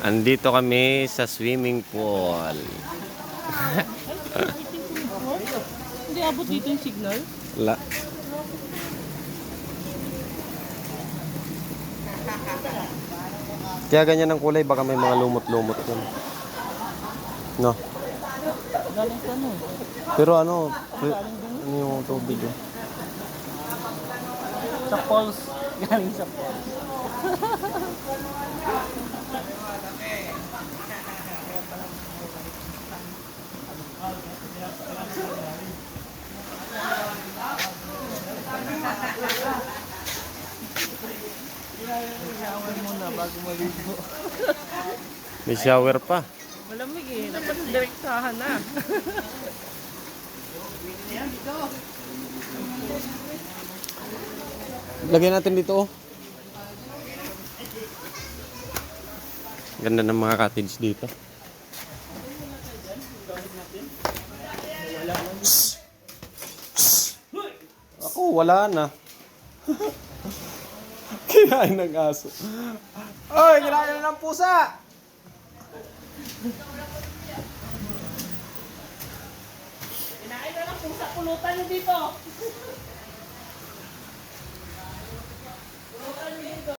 Andito kami sa swimming pool. Hindi abot dito yung signal. La. Kaya ganyan ang kulay, baka may mga lumot-lumot yun. No. Galing sa ano? Pero ano yung tubig eh. Sa falls. Galing sa falls. Shower muna bago maligo. May shower pa. Malamig eh. Dapat direktahan na. Lagyan natin dito oh. Ganda ng mga cottage dito. Ako wala na. Kinain ng aso. Oy, kinain na ng pusa. Kinain na lang kung sa pulutan nyo dito.